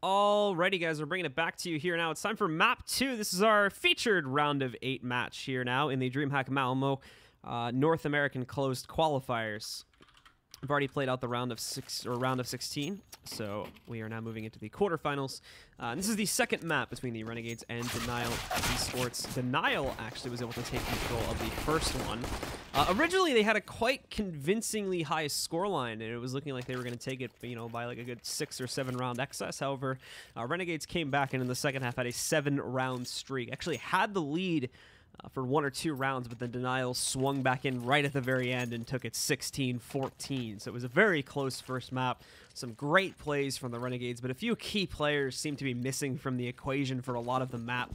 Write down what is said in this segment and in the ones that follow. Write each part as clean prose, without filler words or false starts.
Alrighty, guys, we're bringing it back to you here now. It's time for Map 2. This is our featured round of 8 match here now in the DreamHack Malmö North American closed qualifiers. We've already played out the round of 16, so we are now moving into the quarterfinals. And this is the second map between the Renegades and Denial eSports. Denial actually was able to take control of the first one. Originally, they had a quite convincingly high scoreline, and it was looking like they were going to take it, by like a good 6 or 7 round excess. However, Renegades came back and in the second half had a 7-round streak. Actually had the lead for 1 or 2 rounds, but then Denial swung back in right at the very end and took it 16-14. So it was a very close first map. Some great plays from the Renegades, but a few key players seem to be missing from the equation for a lot of the map,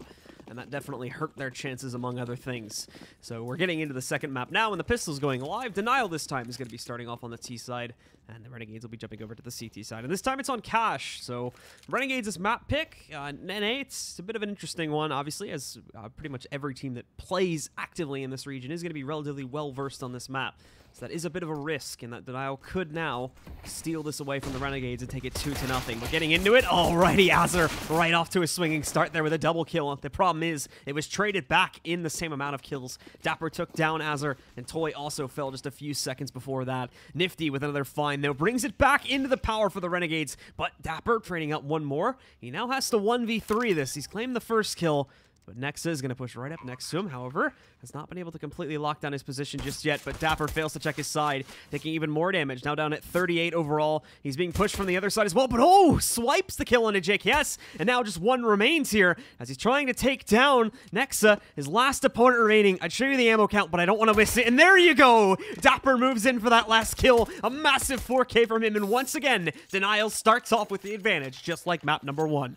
and that definitely hurt their chances among other things. So we're getting into the second map now, and the pistol's going live. Denial this time is going to be starting off on the T side, and the Renegades will be jumping over to the CT side. And this time it's on Cash, so Renegades is map pick. NA, it's a bit of an interesting one, obviously, as pretty much every team that plays actively in this region is going to be relatively well-versed on this map. So that is a bit of a risk, and that Denial could now steal this away from the Renegades and take it 2-0. But getting into it, alrighty, Azur right off to a swinging start there with a double kill. The problem is, it was traded back in the same amount of kills. Dapper took down Azur, and Toy also fell just a few seconds before that. Nifty with another find, though, brings it back into the power for the Renegades, but Dapper trading up one more. He now has to 1v3 this. He's claimed the first kill, but Nexa is going to push right up next to him. However, has not been able to completely lock down his position just yet, but Dapper fails to check his side, taking even more damage. Now down at 38 overall. He's being pushed from the other side as well, but swipes the kill onto JKS, and now just one remains here as he's trying to take down Nexa, his last opponent remaining. I'd show you the ammo count, but I don't want to miss it, and there you go! Dapper moves in for that last kill. A massive 4K from him, and once again, Denial starts off with the advantage, just like map number 1.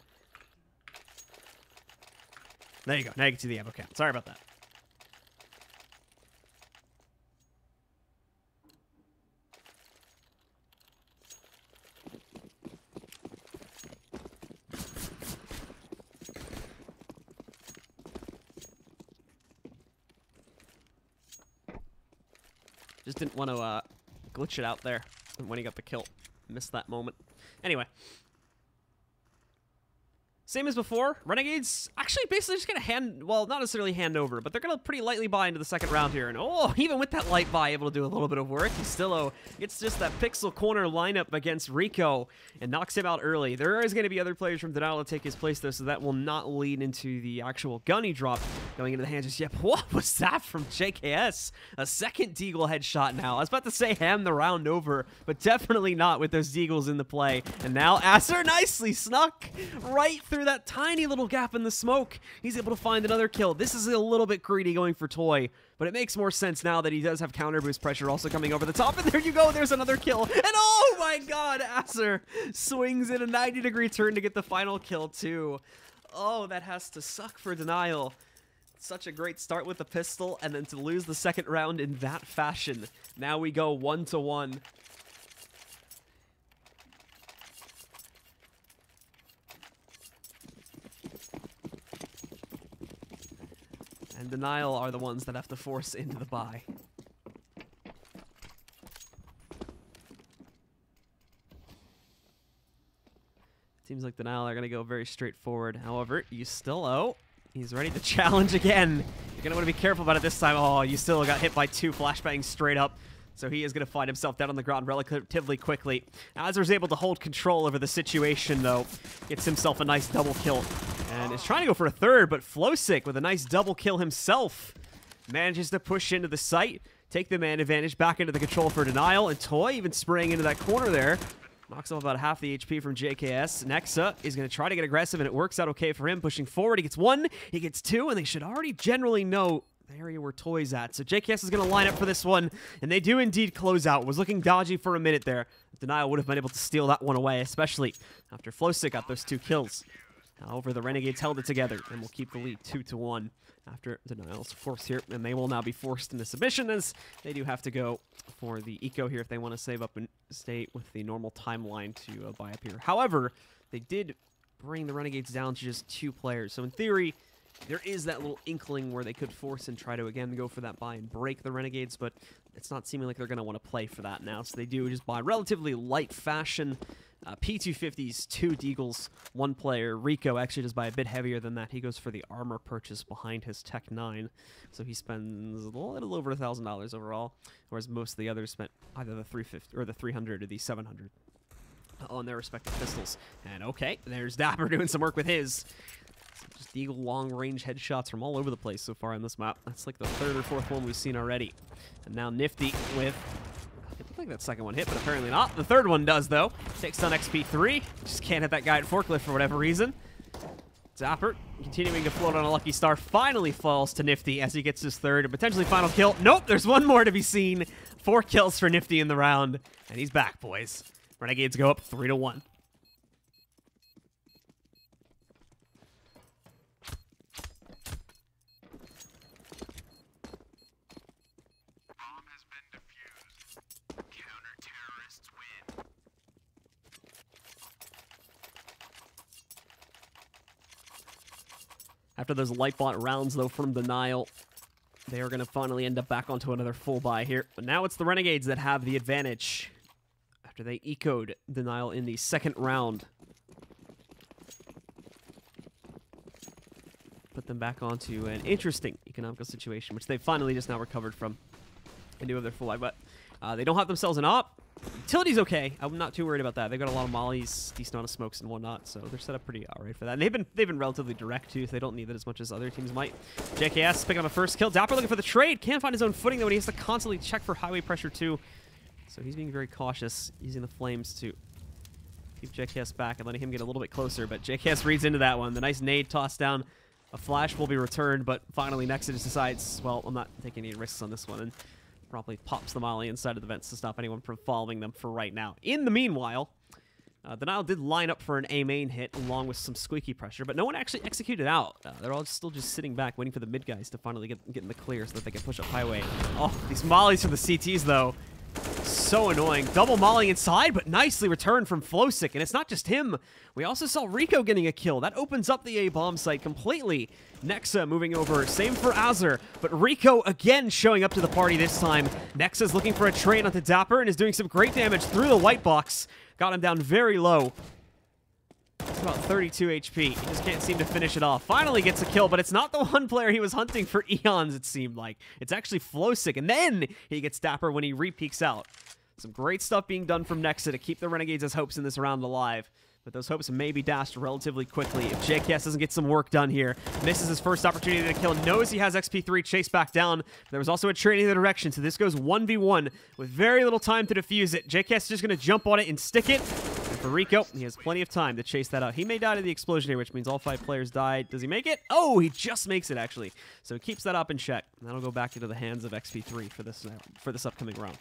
There you go. Now you can see the ammo count. Sorry about that. Just didn't want to glitch it out there when he got the kill. Missed that moment. Anyway. Same as before, Renegades actually basically just gonna not necessarily hand over, but they're gonna pretty lightly buy into the second round here. And even with that light buy, able to do a little bit of work. Castillo gets just that pixel corner lineup against Rico and knocks him out early. There is gonna be other players from Denial to take his place though, so that will not lead into the actual gunny drop going into the hands just yet. What was that from JKS? A second Deagle headshot now. I was about to say hand the round over, but definitely not with those Deagles in the play. And now Azur nicely snuck right through that tiny little gap in the smoke. He's able to find another kill. This is a little bit greedy going for Toy, but it makes more sense now that he does have counter boost pressure also coming over the top. And there you go. There's another kill. And oh my god, Azur swings in a 90-degree turn to get the final kill too. Oh, that has to suck for Denial. Such a great start with the pistol, and then to lose the second round in that fashion. Now we go 1-1. And Denial are the ones that have to force into the buy. Seems like Denial are going to go very straightforward. However, Yustillo, he's ready to challenge again. You're going to want to be careful about it this time. Oh, Yustillo got hit by 2 flashbangs straight up. So he is going to find himself down on the ground relatively quickly. Azur's able to hold control over the situation, though. Gets himself a nice double kill. And is trying to go for a third, but Flowsick with a nice double kill himself manages to push into the site, take the man advantage back into the control for Denial, and Toy even spraying into that corner there. Knocks off about half the HP from JKS. Nexa is going to try to get aggressive, and it works out okay for him. Pushing forward, he gets 1, he gets 2, and they should already generally know the area where Toy's at. So JKS is going to line up for this one, and they do indeed close out. Was looking dodgy for a minute there. Denial would have been able to steal that one away, especially after Flowsick got those 2 kills. However, the Renegades held it together, and will keep the lead 2-1 after Denial's force here. And they will now be forced into submission, as they do have to go for the eco here if they want to save up and stay with the normal timeline to buy up here. However, they did bring the Renegades down to just 2 players. So in theory, there is that little inkling where they could force and try to, again, go for that buy and break the Renegades, but it's not seeming like they're going to want to play for that now. So they do just buy relatively light fashion, P250s, 2 Deagles, 1 player. Rico actually does buy a bit heavier than that. He goes for the armor purchase behind his Tech 9. So he spends a little over $1,000 overall, whereas most of the others spent either the 350 or the 300 or the 700 on their respective pistols. And okay, there's Dapper doing some work with his. Just Deagle long-range headshots from all over the place so far on this map. That's like the 3rd or 4th one we've seen already. And now Nifty with... I think that 2nd one hit, but apparently not. The 3rd one does, though. Takes down XP3. Just can't hit that guy at forklift for whatever reason. Dapper, continuing to float on a lucky star, finally falls to Nifty as he gets his 3rd and potentially final kill. Nope, there's one more to be seen. 4 kills for Nifty in the round, and he's back, boys. Renegades go up 3-1. After those Lightbot rounds, though, from Denial, they are going to finally end up back onto another full buy here. But now it's the Renegades that have the advantage after they ecoed Denial in the 2nd round. Put them back onto an interesting economical situation, which they've finally just now recovered from. And do have their full buy, but they don't have themselves an op. Utility's okay. I'm not too worried about that. They've got a lot of mollies, decent amount of smokes and whatnot, so they're set up pretty alright for that. And they've been relatively direct too, so they don't need it as much as other teams might. JKS picking up a 1st kill. Dapper looking for the trade. Can't find his own footing though, and he has to constantly check for highway pressure too. So he's being very cautious, using the flames to keep JKS back and letting him get a little bit closer. But JKS reads into that one. The nice nade tossed down. A flash will be returned, but finally Nexus decides, well, I'm not taking any risks on this one. And probably pops the molly inside of the vents to stop anyone from following them for right now. In the meanwhile, Denial did line up for an A main hit along with some squeaky pressure, but no one actually executed out. They're all still just sitting back waiting for the mid guys to finally get in the clear so that they can push up highway. Oh, these mollies from the CTs though. So annoying. Double molly inside, but nicely returned from Flowsick. And it's not just him. We also saw Rico getting a kill. That opens up the A bomb site completely. Nexa moving over. Same for Azur. But Rico again showing up to the party this time. Nexa's looking for a trade onto Dapper and is doing some great damage through the white box. Got him down very low. It's about 32 HP. He just can't seem to finish it off. Finally gets a kill, but it's not the one player he was hunting for eons, it seemed like. It's actually Flowsick, and then he gets Dapper when he re-peeks out. Some great stuff being done from Nexa to keep the Renegades' hopes in this round alive. But those hopes may be dashed relatively quickly if JKS doesn't get some work done here. Misses his first opportunity to kill. Knows he has XP3 chased back down. There was also a trade in the direction, so this goes 1v1 with very little time to defuse it. JKS is just going to jump on it and stick it. And for Rico, he has plenty of time to chase that out. He may die to the explosion here, which means all 5 players died. Does he make it? Oh, he just makes it, actually. So he keeps that up in check. And that'll go back into the hands of XP3 for this upcoming round.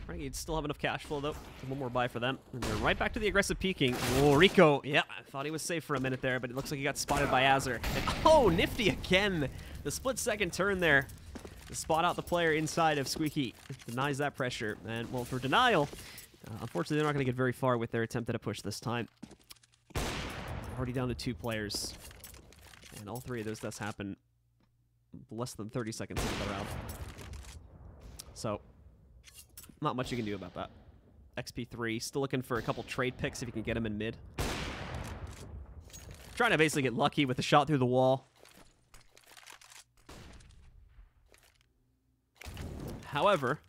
Renegades still have enough cash flow, though. One more buy for them. And they're right back to the aggressive peeking. Oh, Rico. Yeah, I thought he was safe for a minute there, but it looks like he got spotted by Azur. And, oh, Nifty again. The split-second turn there to spot out the player inside of Squeaky. Denies that pressure. And, well, for Denial, unfortunately, they're not going to get very far with their attempt at a push this time. Already down to 2 players. And all 3 of those deaths happen less than 30 seconds into the round. So, not much you can do about that. XP3, still looking for a couple trade picks if you can get him in mid. Trying to basically get lucky with the shot through the wall. However,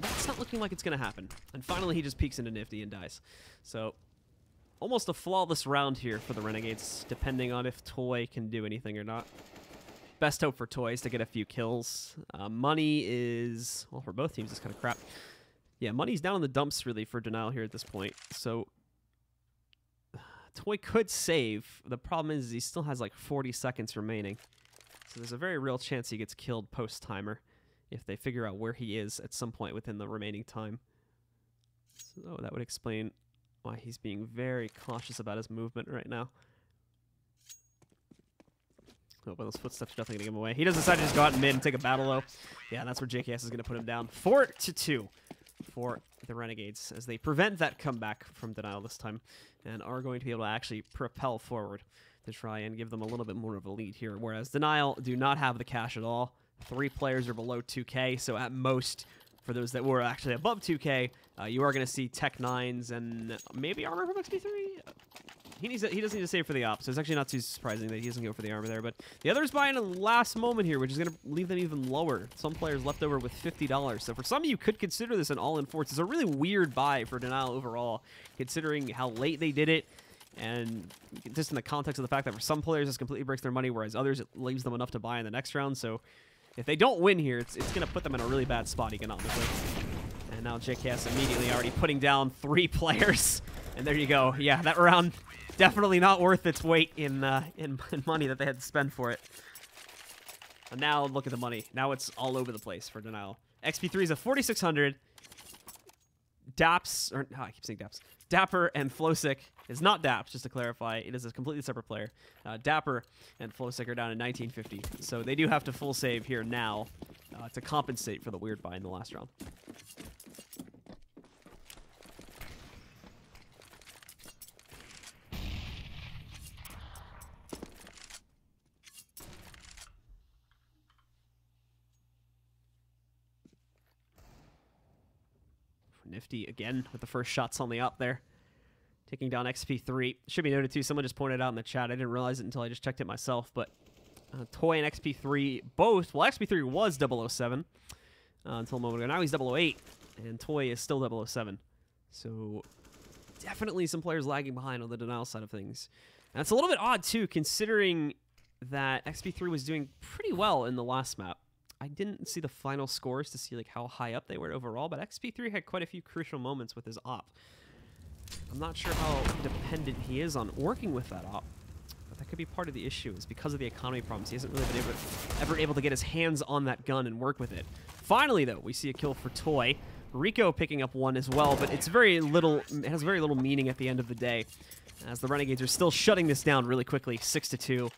that's not looking like it's going to happen. And finally, he just peeks into Nifty and dies. So, almost a flawless round here for the Renegades, depending on if Toy can do anything or not. Best hope for Toys to get a few kills. Money is, well, for both teams, it's kind of crap. Yeah, money's down in the dumps, really, for Denial here at this point. So, Toy could save. The problem is he still has like 40 seconds remaining. So there's a very real chance he gets killed post-timer if they figure out where he is at some point within the remaining time. So that would explain why he's being very cautious about his movement right now. Oh, but those footsteps are definitely going to give him away. He does decide to just go out in mid and take a battle low. Yeah, and that's where JKS is going to put him down. 4-2 for the Renegades as they prevent that comeback from Denial this time and are going to be able to actually propel forward to try and give them a little bit more of a lead here. Whereas Denial do not have the cash at all. 3 players are below 2K, so at most, for those that were actually above 2K, you are going to see Tech 9s and maybe armor from XP3? He doesn't need to save for the op, so it's actually not too surprising that he doesn't go for the armor there. But the others buy in a last moment here, which is going to leave them even lower. Some players left over with $50. So for some of you, could consider this an all-in force. It's a really weird buy for Denial overall, considering how late they did it, and just in the context of the fact that for some players, this completely breaks their money, whereas others, it leaves them enough to buy in the next round. So if they don't win here, it's going to put them in a really bad spot economically. And now JKS immediately already putting down 3 players. And there you go. Yeah, that round definitely not worth its weight in money that they had to spend for it. And now look at the money. Now it's all over the place for Denial. XP3 is at 4,600. Daps, or I keep saying Daps. Dapper and Flowsick is not Daps, just to clarify. It is a completely separate player. Dapper and Flowsick are down at 1950. So they do have to full save here now to compensate for the weird buy in the last round. Nifty again with the first shots on the up there. Taking down XP3. Should be noted too, someone just pointed out in the chat. I didn't realize it until I just checked it myself, but Toy and XP3 both, well, XP3 was 007 until a moment ago. Now he's 008, and Toy is still 007. So definitely some players lagging behind on the Denial side of things. And it's a little bit odd too, considering that XP3 was doing pretty well in the last map. I didn't see the final scores to see like how high up they were overall, but XP3 had quite a few crucial moments with his op. I'm not sure how dependent he is on working with that op, but that could be part of the issue. Is because of the economy problems, he hasn't really been ever able to get his hands on that gun and work with it. Finally, though, we see a kill for Toy. Rico picking up one as well, but it's very little. It has very little meaning at the end of the day, as the Renegades are still shutting this down really quickly, 6-2.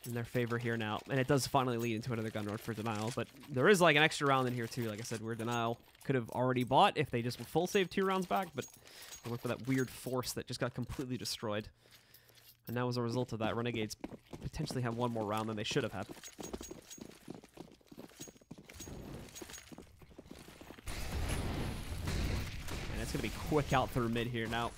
In their favor here now, and it does finally lead into another gun run for Denial, but there is like an extra round in here too, like I said, where Denial could have already bought if they just full save 2 rounds back, but they went for that weird force that just got completely destroyed. And now as a result of that, Renegades potentially have one more round than they should have had. And it's going to be quick out through mid here now.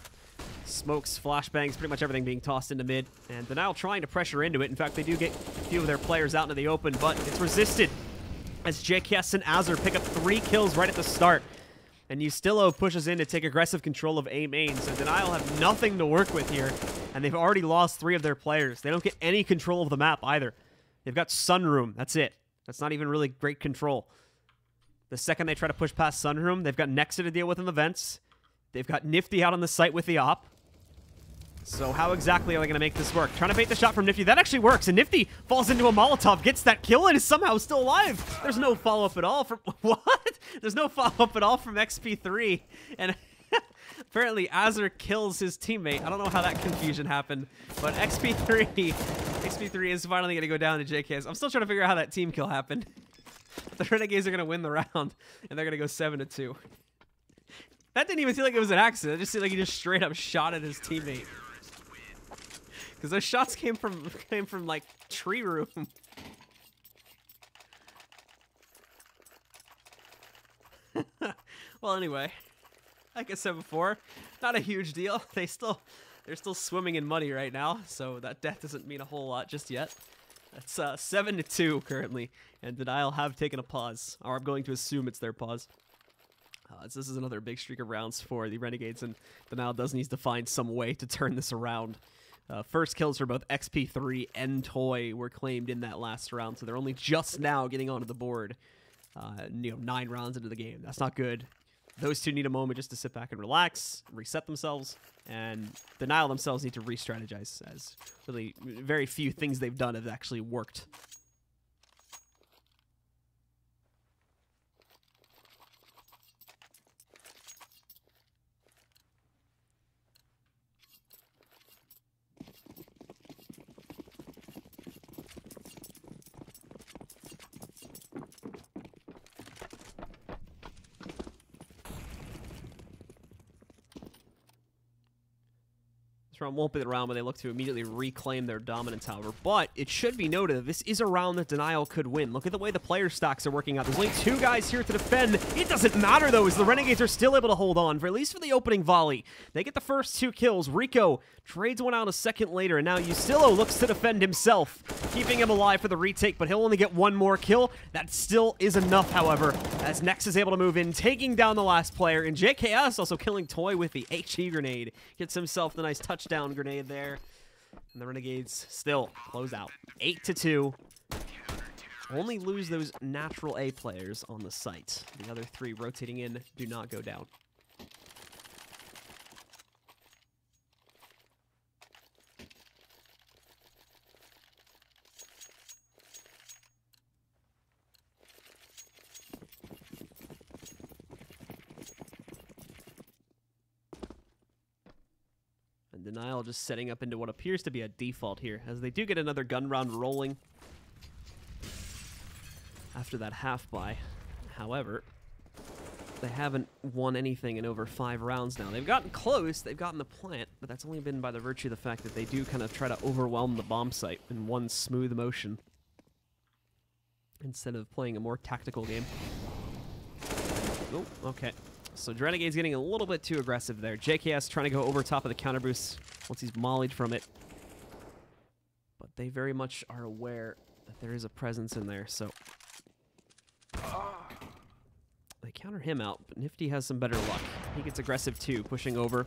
Smokes, flashbangs, pretty much everything being tossed into mid. And Denial trying to pressure into it. In fact, they do get a few of their players out into the open, but it's resisted as JKS and Azure pick up 3 kills right at the start. And Ustillo pushes in to take aggressive control of A main. So Denial have nothing to work with here. And they've already lost 3 of their players. They don't get any control of the map either. They've got Sunroom. That's it. That's not even really great control. The second they try to push past Sunroom, they've got Nexa to deal with in the vents. They've got Nifty out on the site with the op. So how exactly are they going to make this work? Trying to bait the shot from Nifty. That actually works. And Nifty falls into a Molotov, gets that kill, and is somehow still alive. There's no follow-up at all from... What? There's no follow-up at all from XP3. And apparently Azure kills his teammate. I don't know how that confusion happened. But XP3 is finally going to go down to JKS. I'm still trying to figure out how that team kill happened. The Renegades are going to win the round, and they're going to go 7-2. That didn't even feel like it was an accident. It just seemed like he just straight up shot at his teammate. Because those shots came from like tree room. Well, anyway, like I said before, not a huge deal. They're still swimming in money right now, so that death doesn't mean a whole lot just yet. That's 7-2 currently, and Denial have taken a pause, or I'm going to assume it's their pause. So this is another big streak of rounds for the Renegades, and Denial does need to find some way to turn this around. First kills for both XP3 and Toy were claimed in that last round, so they're only just now getting onto the board. 9 rounds into the game. That's not good. Those two need a moment just to sit back and relax, reset themselves, and Denial themselves need to re-strategize, as really very few things they've done have actually worked. This round won't be the round where they look to immediately reclaim their dominance, however. But it should be noted that this is a round that Denial could win. Look at the way the player stocks are working out. There's only 2 guys here to defend. It doesn't matter, though, as the Renegades are still able to hold on, for at least for the opening volley. They get the first 2 kills. Rico trades one out a second later, and now Ustillo looks to defend himself, keeping him alive for the retake, but he'll only get 1 more kill. That still is enough, however, as Nex is able to move in, taking down the last player, and JKS also killing Toy with the HE grenade. Gets himself the nice touchdown grenade there, and the Renegades still close out 8-2. Only lose those natural A players on the site. The other 3 rotating in do not go down. Denial just setting up into what appears to be a default here, as they do get another gun round rolling after that half buy. However, they haven't won anything in over 5 rounds now. They've gotten close, they've gotten the plant, but that's only been by the virtue of the fact that they do kind of try to overwhelm the bomb site in one smooth motion instead of playing a more tactical game. Oh, okay. So Renegades getting a little bit too aggressive there. JKS trying to go over top of the counter boost once he's mollied from it. But they very much are aware that there is a presence in there, so they counter him out, but Nifty has some better luck. He gets aggressive too, pushing over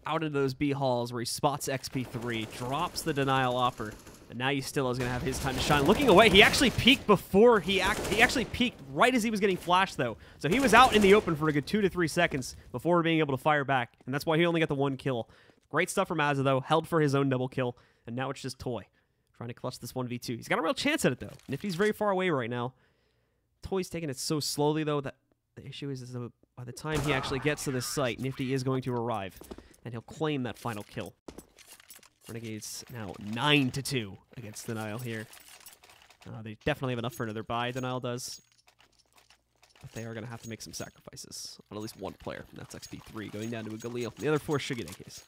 out into those B halls where he spots XP3, drops the Denial Opper, and now Ustillo is going to have his time to shine. Looking away, he actually peeked before he actually peeked right as he was getting flashed, though. So he was out in the open for a good 2 to 3 seconds before being able to fire back, and that's why he only got the 1 kill. Great stuff from Azza, though. Held for his own double kill, and now it's just Toy trying to clutch this 1v2. He's got a real chance at it, though. Nifty's very far away right now. Toy's taking it so slowly, though, that the issue is that by the time he actually gets to this site, Nifty is going to arrive, and he'll claim that final kill. Renegades now 9-2 against Denial here. They definitely have enough for another buy, Denial does. But they are going to have to make some sacrifices on at least 1 player. And that's XP3 going down to a Galil. The other 4 should get AKs.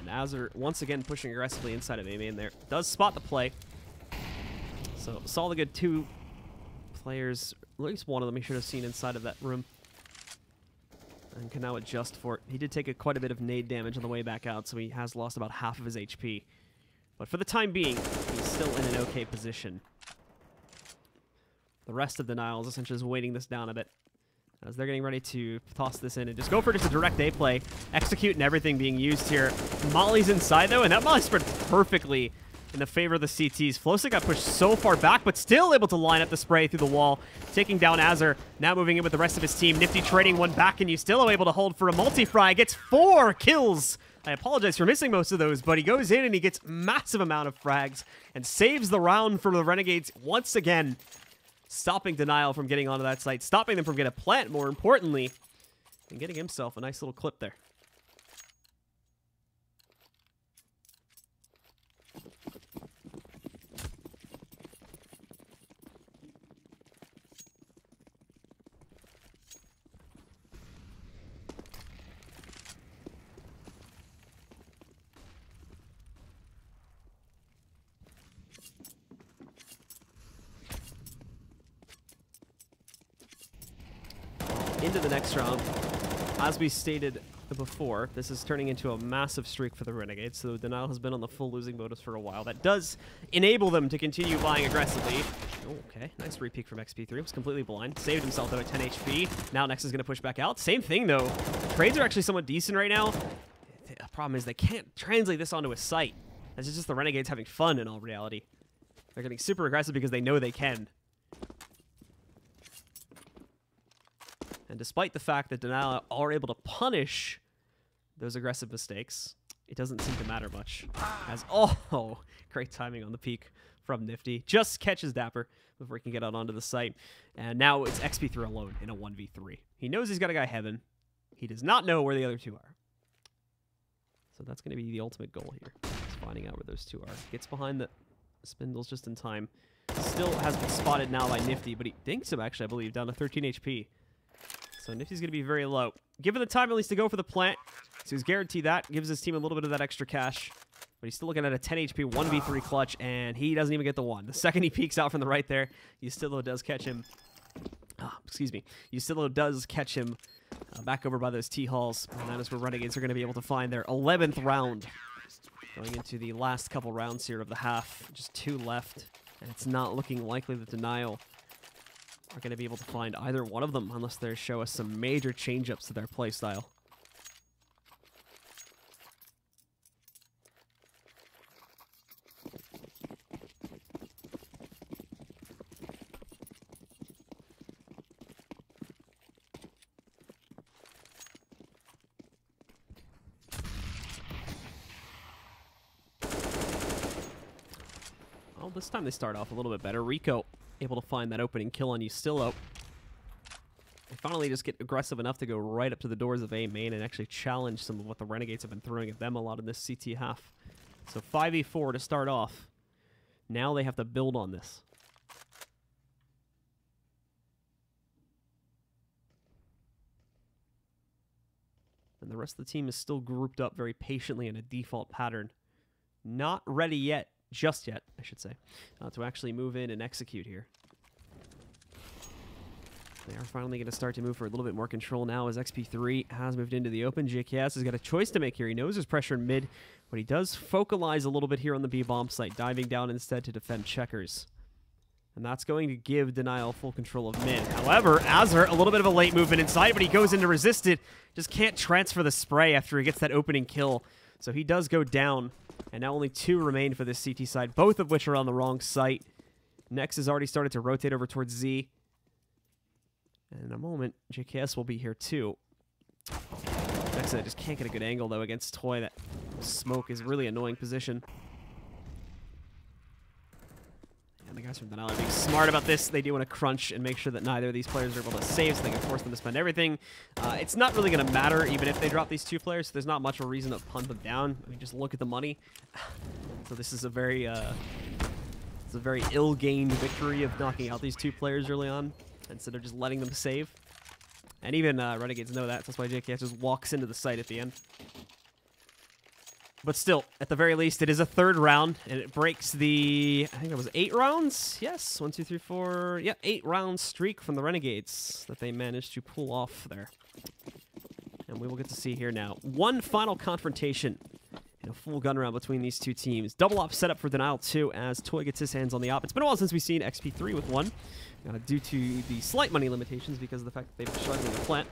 Azur once again pushing aggressively inside of A-Main there. Does spot the play. So saw the good 2 players, at least one of them he should have seen inside of that room. And can now adjust for it. He did take quite a bit of nade damage on the way back out, so he has lost about half of his HP. But for the time being, he's still in an okay position. The rest of Denial is essentially just weighting this down a bit, as they're getting ready to toss this in and just go for just a direct A play. Execute and everything being used here. Molly's inside, though, and that Molly spread perfectly in the favor of the CTs. Flosic got pushed so far back, but still able to line up the spray through the wall, taking down Azur. Now moving in with the rest of his team. Nifty trading one back, and Ustillo able to hold for a multi-fry. Gets 4 kills. I apologize for missing most of those, but he goes in and he gets massive amount of frags and saves the round for the Renegades once again. Stopping Denial from getting onto that site, stopping them from getting a plant, more importantly, and getting himself a nice little clip there. Into the next round. As we stated before, this is turning into a massive streak for the Renegades, so Denial has been on the full losing bonus for a while. That does enable them to continue buying aggressively. Oh, okay, nice re-peek from XP3. Was completely blind. Saved himself though at 10 HP. Now Nex is going to push back out. Same thing though. Trades are actually somewhat decent right now. The problem is they can't translate this onto a site. This is just the Renegades having fun in all reality. They're getting super aggressive because they know they can. And despite the fact that Denial are able to punish those aggressive mistakes, it doesn't seem to matter much. As oh, great timing on the peak from Nifty. Just catches Dapper before he can get out onto the site. And now it's XP3 alone in a 1v3. He knows he's got a guy Heaven. He does not know where the other 2 are. So that's going to be the ultimate goal here. finding out where those two are. Gets behind the spindles just in time. Still has been spotted now by Nifty, but he dinks him, actually, I believe, down to 13 HP. So Nifty's going to be very low. Given the time, at least, to go for the plant. So he's guaranteed that. Gives his team a little bit of that extra cash. But he's still looking at a 10 HP 1v3 clutch, and he doesn't even get the one. The second he peeks out from the right there, Yustillo does catch him. Excuse me. Yustillo does catch him back over by those T-Halls. And that is where Renegades are going to be able to find their 11th round. Going into the last couple rounds here of the half. Just 2 left. And it's not looking likely that Denial are going to be able to find either one of them unless they show us some major change-ups to their playstyle. Well, this time they start off a little bit better. Rico able to find that opening kill on Yustillo. They finally just get aggressive enough to go right up to the doors of A main and actually challenge some of what the Renegades have been throwing at them a lot in this CT half. So 5v4 to start off. Now they have to build on this. And the rest of the team is still grouped up very patiently in a default pattern. Not ready yet. Just yet, I should say, to actually move in and execute here. They are finally going to start to move for a little bit more control now as XP3 has moved into the open. JKS has got a choice to make here. He knows there's pressure in mid, but he does focalize a little bit here on the B-bomb site, diving down instead to defend checkers. And that's going to give Denial full control of mid. However, Azur, a little bit of a late movement inside, but he goes in to resist it. Just can't transfer the spray after he gets that opening kill. So he does go down. And now only 2 remain for this CT side, both of which are on the wrong site. Nex has already started to rotate over towards Z. And in a moment, JKS will be here too. Nex just can't get a good angle, though, against Toy. That smoke is really annoying position. And the guys from Denial are being smart about this. They do want to crunch and make sure that neither of these players are able to save, so they can force them to spend everything. It's not really going to matter, even if they drop these 2 players. There's not much of a reason to punt them down. I mean, just look at the money. So this is a very ill-gained victory of knocking out these 2 players early on, instead of just letting them save. And even Renegades know that. That's why JKS just walks into the site at the end. But still, at the very least, it is a 3rd round, and it breaks the, I think it was 8 rounds? Yes, 1, 2, 3, 4, yeah, 8-round streak from the Renegades that they managed to pull off there. And we will get to see here now. One final confrontation in a full gun round between these 2 teams. Double op setup for Denial 2 as Toy gets his hands on the op. It's been a while since we've seen XP3 with one, due to the slight money limitations because of the fact that they've been struggling to plant.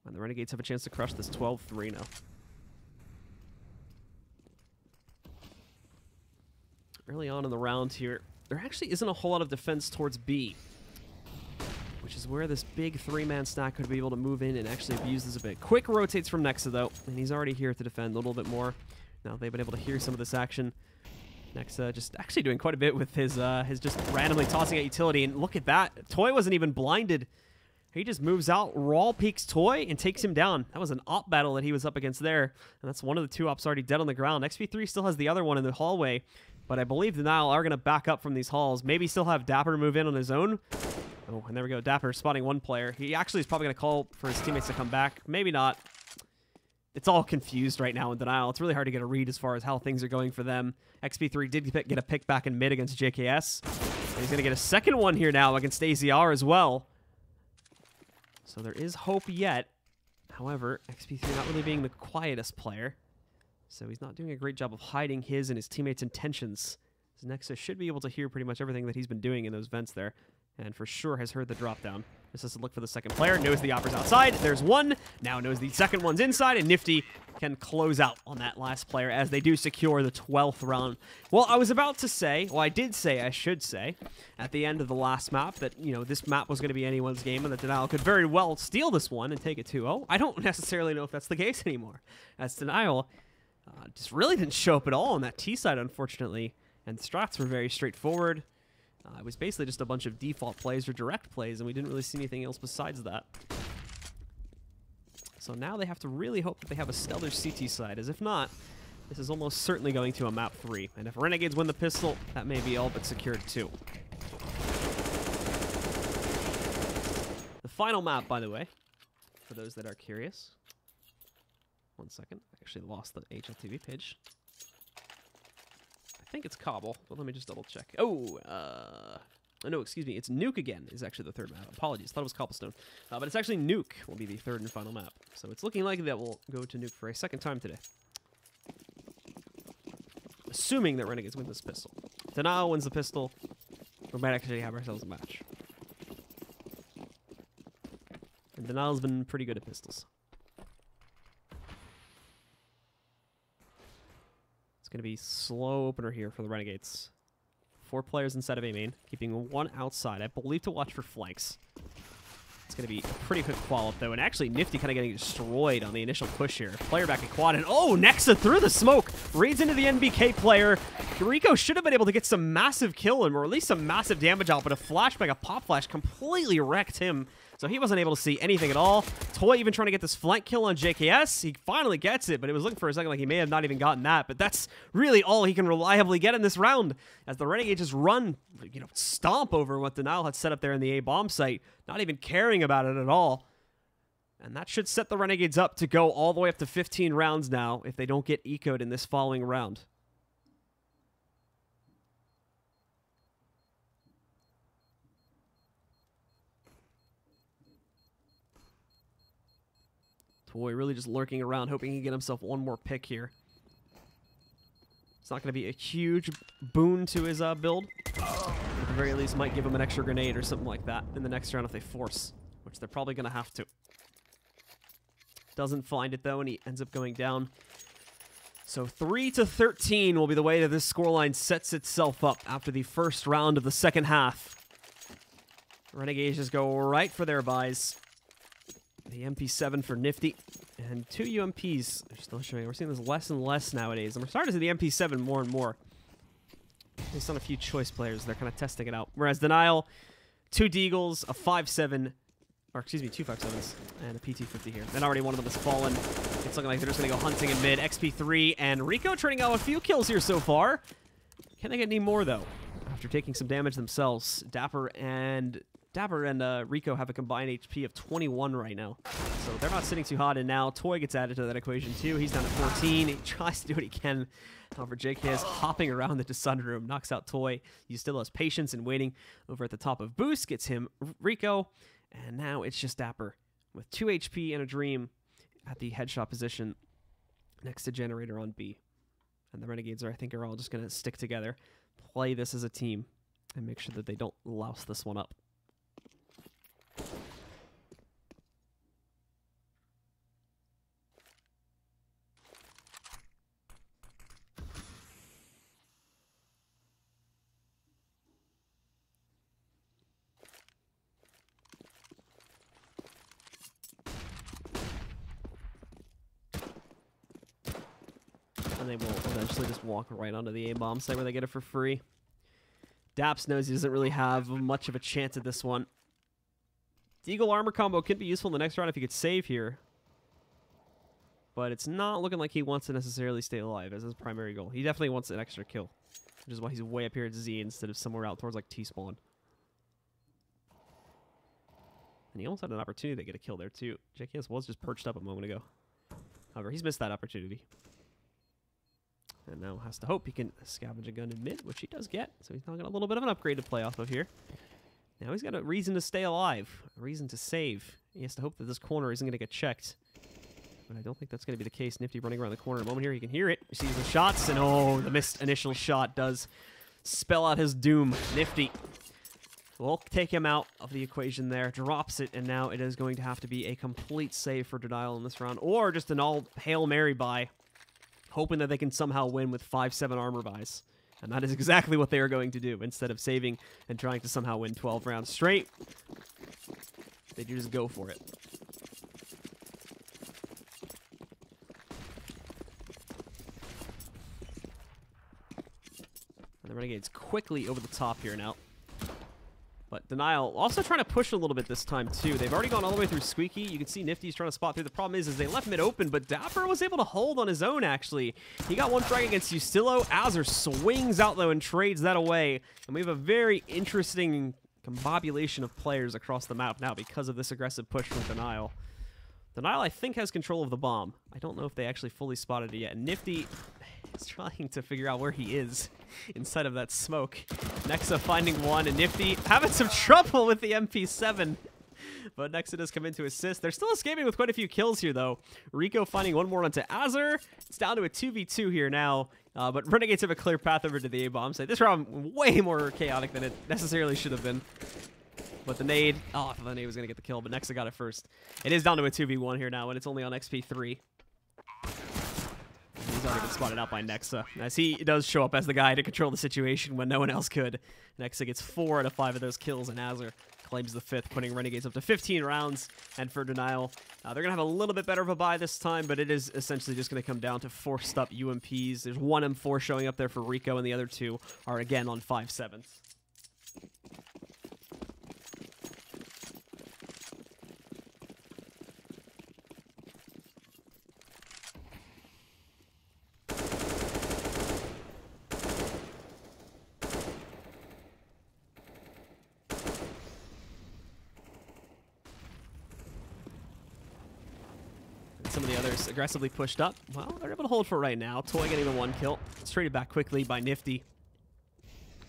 And the Renegades have a chance to crush this 12-3 now. Early on in the round here, there actually isn't a whole lot of defense towards B, which is where this big 3-man stack could be able to move in and actually abuse this a bit. Quick rotates from Nexa, though, and he's already here to defend a little bit more. Now they've been able to hear some of this action. Nexa just actually doing quite a bit with his just randomly tossing at utility, and look at that. Toy wasn't even blinded. He just moves out, raw peeks Toy, and takes him down. That was an op battle that he was up against there. And that's one of the 2 ops already dead on the ground. XP3 still has the other one in the hallway. But I believe Denial are going to back up from these halls. Maybe still have Dapper move in on his own. Oh, and there we go. Dapper spotting 1 player. He actually is probably going to call for his teammates to come back. Maybe not. It's all confused right now in Denial. It's really hard to get a read as far as how things are going for them. XP3 did get a pick back in mid against JKS. And he's going to get a second one here now against AZR as well. So there is hope yet. However, XP3 not really being the quietest player. So he's not doing a great job of hiding his and his teammates' intentions. His Nexus should be able to hear pretty much everything that he's been doing in those vents there. And for sure has heard the drop down. Just has to look for the second player. Knows the opper's outside. There's one. Now knows the second one's inside. And Nifty can close out on that last player as they do secure the 12th round. Well, I was about to say, well, I did say, I should say, at the end of the last map that, you know, this map was going to be anyone's game and that Denial could very well steal this one and take it 2-0. I don't necessarily know if that's the case anymore. As Denial just really didn't show up at all on that T side, unfortunately. And strats were very straightforward. It was basically just a bunch of default plays or direct plays, and we didn't really see anything else besides that. So now they have to really hope that they have a stellar CT side, as if not, this is almost certainly going to a map 3. And if Renegades win the pistol, that may be all but secured too. The final map, by the way, for those that are curious. 1 second. I actually lost the HLTV page. I think it's Cobble, but let me just double check. Oh, no, excuse me. It's Nuke again is actually the third map. Apologies. Thought it was Cobblestone. But it's actually Nuke will be the third and final map. So it's looking like that we'll go to Nuke for a second time today. Assuming that Renegades win this pistol. Denial wins the pistol. We might actually have ourselves a match. And Denial's been pretty good at pistols. It's going to be slow opener here for the Renegades. 4 players inside of A main, keeping 1 outside, I believe, to watch for flanks. It's going to be a pretty quick qual up, though, and actually Nifty kind of getting destroyed on the initial push here. Player back at quad, and oh, Nexa through the smoke, reads into the NBK player. Rico should have been able to get some massive kill him, or at least some massive damage out, but a flashbang, a pop flash, completely wrecked him. So he wasn't able to see anything at all. Toy even trying to get this flank kill on JKS. He finally gets it, but it was looking for a second like he may have not even gotten that. But that's really all he can reliably get in this round, as the Renegades just run, stomp over what Denial had set up there in the A bomb site, not even caring about it at all. And that should set the Renegades up to go all the way up to 15 rounds now if they don't get ecoed in this following round. Toy really just lurking around, hoping he can get himself one more pick here. It's not going to be a huge boon to his build. At the very least, might give him an extra grenade or something like that in the next round if they force, which they're probably going to have to. Doesn't find it, though, and he ends up going down. So 3-13 will be the way that this scoreline sets itself up after the first round of the second half. Renegades just go right for their buys. The MP7 for Nifty, and 2 UMPs are still showing. We're seeing this less and less nowadays, and we're starting to see the MP7 more and more. Based on a few choice players, they're kind of testing it out. Whereas Denial, 2 Deagles, a 5.7, or excuse me, 2 5.7s, and a PT50 here. And already one of them has fallen. It's looking like they're just going to go hunting in mid. XP3 and Rico turning out a few kills here so far. Can they get any more, though? After taking some damage themselves, Dapper and Rico have a combined HP of 21 right now. So they're not sitting too hot, and now Toy gets added to that equation too. He's down at 14. He tries to do what he can. However, JK is hopping around the Sun Room, knocks out Toy. He still has patience and waiting over at the top of Boost, gets him Rico, and now it's just Dapper with 2 HP and a Dream at the headshot position next to Generator on B. And the Renegades are, I think, are all just going to stick together, play this as a team, and make sure that they don't louse this one up. And they will eventually just walk right onto the A-bomb site where they get it for free. Daps knows he doesn't really have much of a chance at this one. Deagle armor combo could be useful in the next round if he could save here. But it's not looking like he wants to necessarily stay alive as his primary goal. He definitely wants an extra kill, which is why he's way up here at Z instead of somewhere out towards like T-spawn. And he almost had an opportunity to get a kill there too. JKS was just perched up a moment ago. However, he's missed that opportunity. And now has to hope he can scavenge a gun in mid, which he does get. So he's now got a little bit of an upgrade to play off of here. Now he's got a reason to stay alive, a reason to save. He has to hope that this corner isn't going to get checked. But I don't think that's going to be the case. Nifty running around the corner in a moment here. He can hear it. He sees the shots, and oh, the missed initial shot does spell out his doom. Nifty will take him out of the equation there, drops it, and now it is going to have to be a complete save for Denial in this round, or just an all Hail Mary buy, hoping that they can somehow win with 5-7 armor buys. And that is exactly what they are going to do. Instead of saving and trying to somehow win 12 rounds straight, they just go for it. And the Renegades quickly over the top here now. But Denial also trying to push a little bit this time, too. They've already gone all the way through Squeaky. You can see Nifty's trying to spot through. The problem is they left mid open, but Dapper was able to hold on his own, actually. He got one frag against Ustillo. Azur swings out, though, and trades that away. And we have a very interesting combobulation of players across the map now because of this aggressive push from Denial. Denial, I think, has control of the bomb. I don't know if they actually fully spotted it yet. And Nifty is trying to figure out where he is inside of that smoke. Nexa finding one, and Nifty having some trouble with the MP7. But Nexa does come in to assist. They're still escaping with quite a few kills here, though. Rico finding one more onto Azur. It's down to a 2v2 here now. But Renegades have a clear path over to the A-bomb site. This round way more chaotic than it necessarily should have been. But the nade, oh, I thought the nade was going to get the kill, but Nexa got it first. It is down to a 2v1 here now, and it's only on XP3. He's already been spotted out by Nexa, as he does show up as the guy to control the situation when no one else could. Nexa gets 4 out of 5 of those kills, and Azur claims the 5th, putting Renegades up to 15 rounds. And for Denial, they're going to have a little bit better of a buy this time, but it is essentially just going to come down to forced up UMPs. There's one M4 showing up there for Rico, and the other 2 are again on 5.7s. Some of the others aggressively pushed up. Well, they're able to hold for right now. Toy getting the 1 kill. It's traded back quickly by Nifty.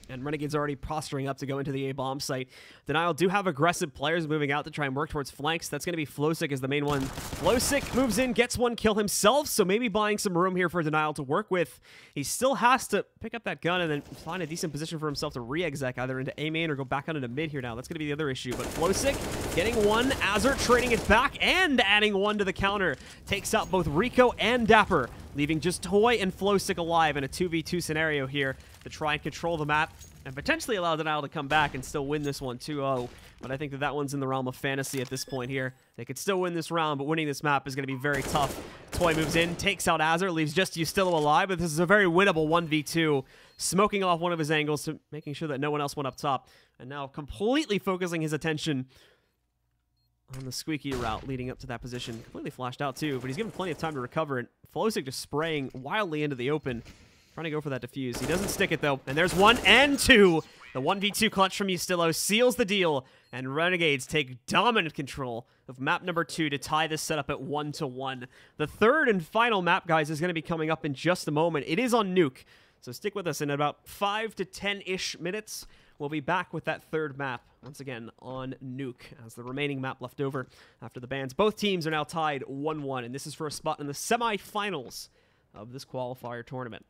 And Renegades already posturing up to go into the A-bomb site. Denial do have aggressive players moving out to try and work towards flanks. That's going to be Flowsick as the main one. Flowsick moves in, gets 1 kill himself, so maybe buying some room here for Denial to work with. He still has to pick up that gun and then find a decent position for himself to re-exec either into A main or go back out into mid here now. That's going to be the other issue. But Flowsick getting 1, Azur trading it back and adding 1 to the counter. Takes out both Rico and Dapper, leaving just Toy and Flowsick alive in a 2v2 scenario here to try and control the map and potentially allow Denial to come back and still win this one 2-0. But I think that one's in the realm of fantasy at this point here. They could still win this round, but winning this map is going to be very tough. Toy moves in, takes out Azur, leaves just Ustillo alive, but this is a very winnable 1v2. Smoking off one of his angles to making sure that no one else went up top. And now completely focusing his attention on the Squeaky route leading up to that position. Completely flashed out too, but he's given plenty of time to recover it. Flowsick just spraying wildly into the open, trying to go for that defuse. He doesn't stick it though, and there's 1 and 2. The 1v2 clutch from Ustillo seals the deal, and Renegades take dominant control of map number 2 to tie this setup at 1-1. The third and final map, guys, is going to be coming up in just a moment. It is on Nuke, so stick with us. In about 5 to 10-ish minutes, we'll be back with that third map, once again on Nuke, as the remaining map left over after the bans. Both teams are now tied 1-1, and this is for a spot in the semifinals of this qualifier tournament.